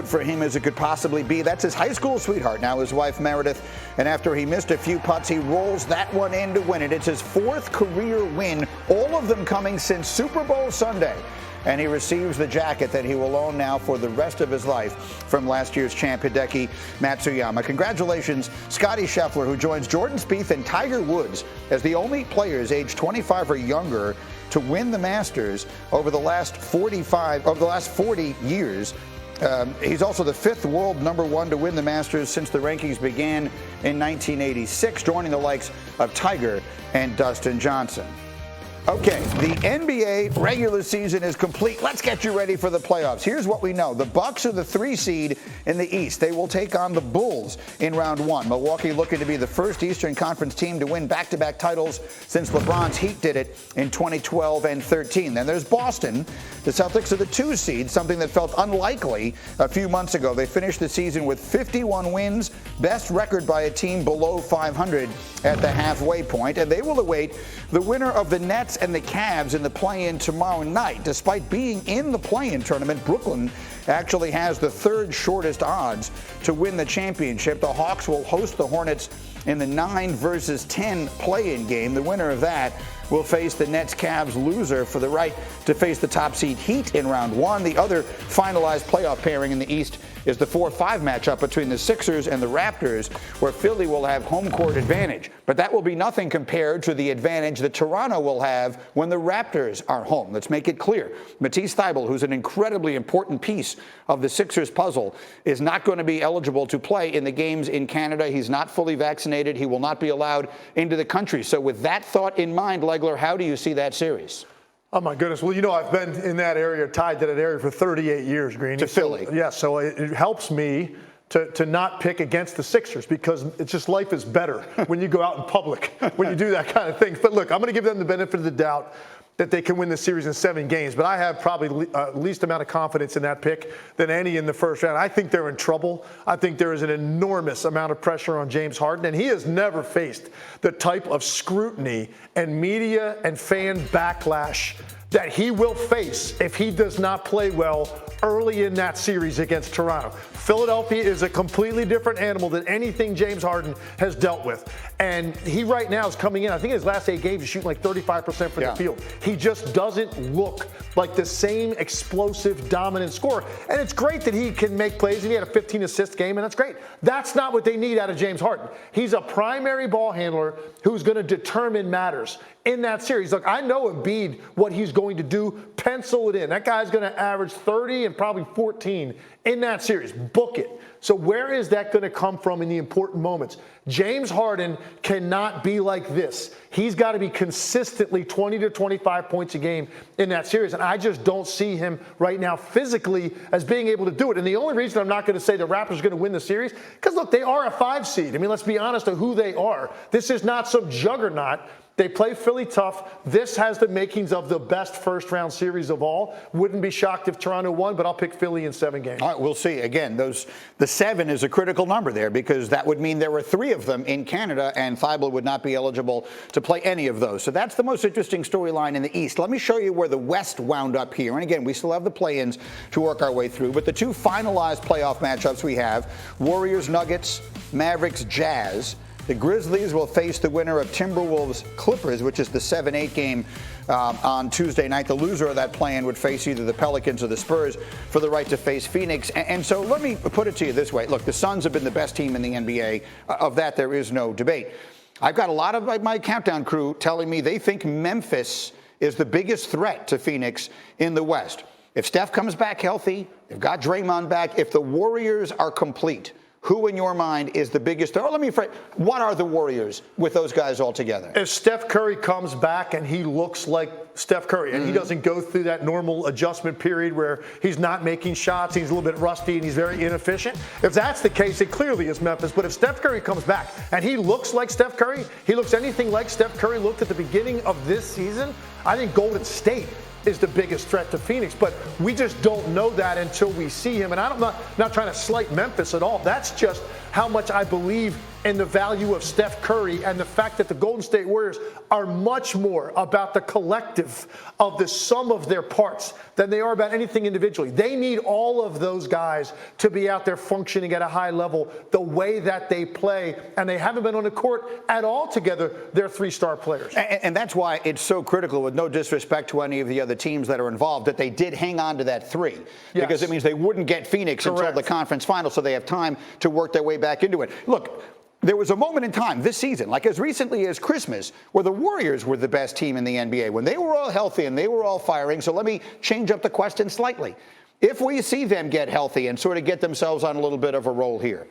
good for him as it could possibly be. That's his high school sweetheart, now his wife Meredith. And after he missed a few putts, he rolls that one in to win it. It's his fourth career win, all of them coming since Super Bowl Sunday. And he receives the jacket that he will own now for the rest of his life from last year's champ Hideki Matsuyama. Congratulations, Scottie Scheffler, who joins Jordan Spieth and Tiger Woods as the only players aged 25 or younger to win the Masters over the last 40 years. He's also the fifth world #1 to win the Masters since the rankings began in 1986, joining the likes of Tiger and Dustin Johnson. Okay, the NBA regular season is complete. Let's get you ready for the playoffs. Here's what we know. The Bucks are the 3 seed in the East. They will take on the Bulls in round 1. Milwaukee looking to be the first Eastern Conference team to win back-to-back titles since LeBron's Heat did it in 2012 and 13. Then there's Boston. The Celtics are the 2 seed, something that felt unlikely a few months ago. They finished the season with 51 wins, best record by a team below 500 at the halfway point, and they will await the winner of the Nets and the Cavs in the play-in tomorrow night. Despite being in the play-in tournament, Brooklyn actually has the 3rd shortest odds to win the championship. The Hawks will host the Hornets in the 9 versus 10 play-in game. The winner of that will face the Nets-Cavs loser for the right to face the top seed Heat in round 1. The other finalized playoff pairing in the East is the 4-5 matchup between the Sixers and the Raptors, where Philly will have home court advantage. But that will be nothing compared to the advantage that Toronto will have when the Raptors are home. Let's make it clear. Matisse Thybulle, who's an incredibly important piece of the Sixers puzzle, is not going to be eligible to play in the games in Canada. He's not fully vaccinated. He will not be allowed into the country. So with that thought in mind, Legler, how do you see that series? Oh, my goodness. Well, you know, I've been in that area, tied to that area for 38 years, Greeny. To Philly. Yeah, so it helps me to not pick against the Sixers because it's just life is better when you go out in public, when you do that kind of thing. But look, I'm going to give them the benefit of the doubt that they can win the series in 7 games. But I have probably least amount of confidence in that pick than any in the first round. I think they're in trouble. I think there is an enormous amount of pressure on James Harden, and he has never faced the type of scrutiny and media and fan backlash that he will face if he does not play well early in that series against Toronto. Philadelphia is a completely different animal than anything James Harden has dealt with. And he right now is coming in, I think in his last 8 games, he's shooting like 35% from the field. He just doesn't look like the same explosive, dominant scorer. And it's great that he can make plays, and he had a 15-assist game, and that's great. That's not what they need out of James Harden. He's a primary ball handler who's going to determine matters in that series. Look, I know Embiid, what he's going to do. Pencil it in. That guy's going to average 30 and probably 14 in that series. Book it. So where is that going to come from in the important moments? James Harden cannot be like this. He's got to be consistently 20 to 25 points a game in that series. And I just don't see him right now physically as being able to do it. And the only reason I'm not going to say the Raptors are going to win the series, because look, they are a 5 seed. I mean, let's be honest of who they are. This is not some juggernaut. They play Philly tough. This has the makings of the best first-round series of all. Wouldn't be shocked if Toronto won, but I'll pick Philly in 7 games. All right, we'll see. Again, the 7 is a critical number there because that would mean there were 3 of them in Canada, and Thybulle would not be eligible to play any of those. So that's the most interesting storyline in the East. Let me show you where the West wound up here. And again, we still have the play-ins to work our way through. But the 2 finalized playoff matchups we have, Warriors-Nuggets, Mavericks-Jazz. The Grizzlies will face the winner of Timberwolves-Clippers, which is the 7-8 game on Tuesday night. The loser of that play-in would face either the Pelicans or the Spurs for the right to face Phoenix. And so let me put it to you this way. Look, the Suns have been the best team in the NBA. Of that, there is no debate. I've got a lot of my countdown crew telling me they think Memphis is the biggest threat to Phoenix in the West. If Steph comes back healthy, they've got Draymond back, if the Warriors are complete, who in your mind is the biggest? Or let me phrase, what are the Warriors with those guys all together? If Steph Curry comes back and he looks like Steph Curry and he doesn't go through that normal adjustment period where he's not making shots, he's a little bit rusty and he's very inefficient. If that's the case, it clearly is Memphis. But if Steph Curry comes back and he looks like Steph Curry, he looks anything like Steph Curry looked at the beginning of this season, I think Golden State is the biggest threat to Phoenix, but we just don't know that until we see him. And I'm not trying to slight Memphis at all. That's just how much I believe in the value of Steph Curry and the fact that the Golden State Warriors are much more about the collective of the sum of their parts than they are about anything individually. They need all of those guys to be out there functioning at a high level the way that they play, and they haven't been on the court at all together. They're three-star players. And that's why it's so critical, with no disrespect to any of the other teams that are involved, that they did hang on to that three. Yes. Because it means they wouldn't get Phoenix Correct. until the conference final, so they have time to work their way back into it. Look, there was a moment in time this season, like as recently as Christmas, where the Warriors were the best team in the NBA, when they were all healthy and they were all firing. So let me change up the question slightly. If we see them get healthy and sort of get themselves on a little bit of a roll here,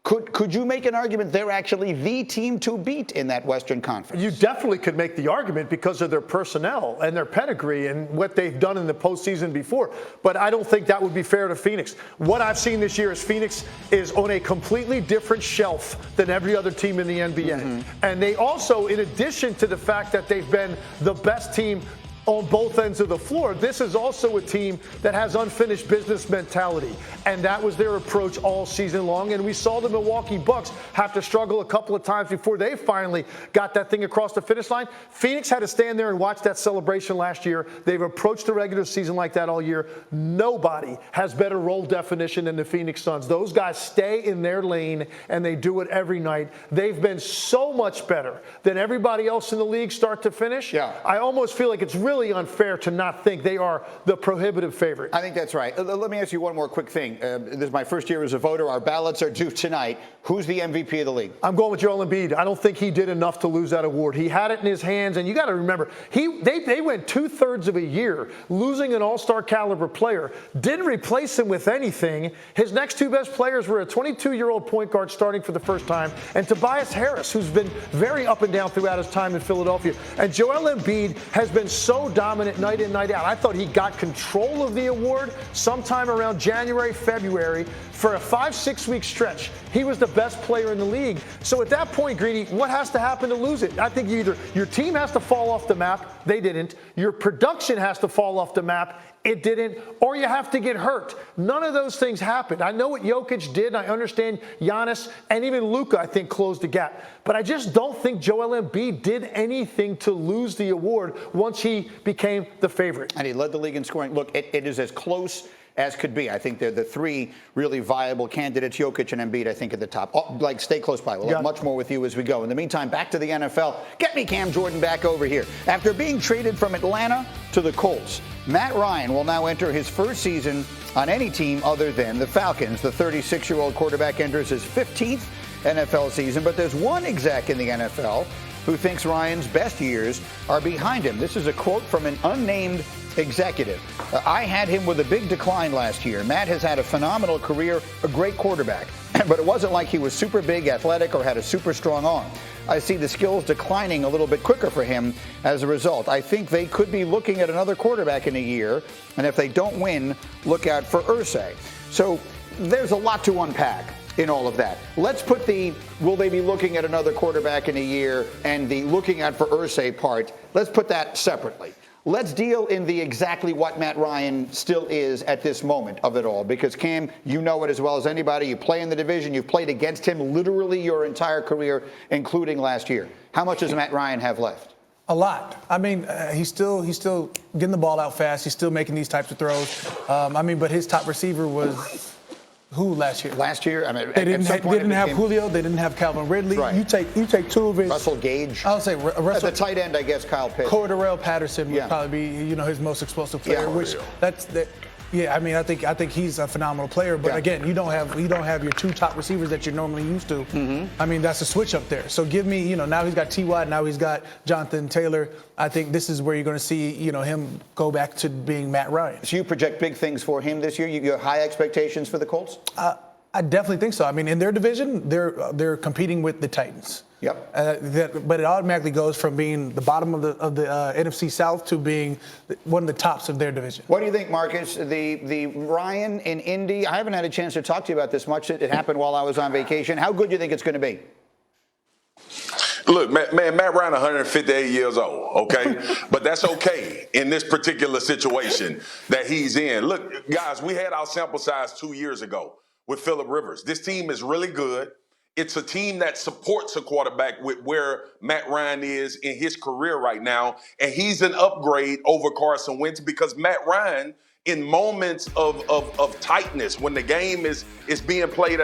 could you make an argument they're actually the team to beat in that Western Conference? You definitely could make the argument because of their personnel and their pedigree and what they've done in the postseason before. But I don't think that would be fair to Phoenix. What I've seen this year is Phoenix is on a completely different shelf than every other team in the NBA. Mm-hmm. And they also, in addition to the fact that they've been the best team on both ends of the floor, this is also a team that has unfinished business mentality. And that was their approach all season long. And we saw the Milwaukee Bucks have to struggle a couple of times before they finally got that thing across the finish line. Phoenix had to stand there and watch that celebration last year. They've approached the regular season like that all year. Nobody has better role definition than the Phoenix Suns. Those guys stay in their lane, and they do it every night. They've been so much better than everybody else in the league start to finish. Yeah. I almost feel like it's really unfair to not think they are the prohibitive favorite. I think that's right. Let me ask you one more quick thing. This is my first year as a voter. Our ballots are due tonight. Who's the MVP of the league? I'm going with Joel Embiid. I don't think he did enough to lose that award. He had it in his hands, and you got to remember, they went 2/3 of a year losing an all-star caliber player, didn't replace him with anything. His next two best players were a 22-year-old point guard starting for the first time, and Tobias Harris, who's been very up and down throughout his time in Philadelphia. And Joel Embiid has been so dominant night in, night out. I thought he got control of the award sometime around January, February. For a 5-6 week stretch, he was the best player in the league. So at that point, Greedy, what has to happen to lose it? I think either your team has to fall off the map. They didn't. Your production has to fall off the map. It didn't. Or you have to get hurt. None of those things happened. I know what Jokic did. I understand Giannis and even Luka, I think, closed the gap. But I just don't think Joel Embiid did anything to lose the award once he became the favorite. And he led the league in scoring. Look, it is as close as could be. I think they're the three really viable candidates, Jokic and Embiid, I think, at the top. Oh, like, stay close by. We'll have much more with you as we go. In the meantime, back to the NFL. Get me Cam Jordan back over here. After being traded from Atlanta to the Colts, Matt Ryan will now enter his first season on any team other than the Falcons. The 36-year-old quarterback enters his 15th NFL season, but there's one exec in the NFL who thinks Ryan's best years are behind him. This is a quote from an unnamed executive. I had him with a big decline last year. Matt has had a phenomenal career, a great quarterback, but it wasn't like he was super big, athletic, or had a super strong arm. I see the skills declining a little bit quicker for him as a result. I think they could be looking at another quarterback in a year, and if they don't win, look out for Irsay. So there's a lot to unpack in all of that. Let's put the will they be looking at another quarterback in a year and the looking out for Irsay part, let's put that separately. Let's deal in the exactly what Matt Ryan still is at this moment of it all. Because, Cam, you know it as well as anybody. You play in the division. You've played against him literally your entire career, including last year. How much does Matt Ryan have left? A lot. I mean, he's still getting the ball out fast. He's still making these types of throws. But his top receiver was who last year? Last year, I mean, they didn't have Julio. They didn't have Calvin Ridley. Right. You take two of his. Russell Gage. I would say Russell. At the tight end, I guess Kyle Pitts. Cordarrelle Patterson would probably be his most explosive player. Yeah, I mean, I think he's a phenomenal player, but again, you don't have your two top receivers that you're normally used to. Mm-hmm. I mean, that's a switch up there. So give me, now he's got T.Y., now he's got Jonathan Taylor. I think this is where you're going to see, him go back to being Matt Ryan. So you project big things for him this year? You have high expectations for the Colts? I definitely think so. I mean, in their division, they're competing with the Titans. Yep. But it automatically goes from being the bottom of the NFC South to being one of the tops of their division. What do you think, Marcus? The Ryan in Indy, I haven't had a chance to talk to you about this much. It happened while I was on vacation. How good do you think it's going to be? Look, Matt Ryan, 158 years old, okay? But that's okay in this particular situation that he's in. Look, guys, we had our sample size 2 years ago with Phillip Rivers. This team is really good. It's a team that supports a quarterback with where Matt Ryan is in his career right now. And he's an upgrade over Carson Wentz because Matt Ryan, in moments of tightness, when the game is being played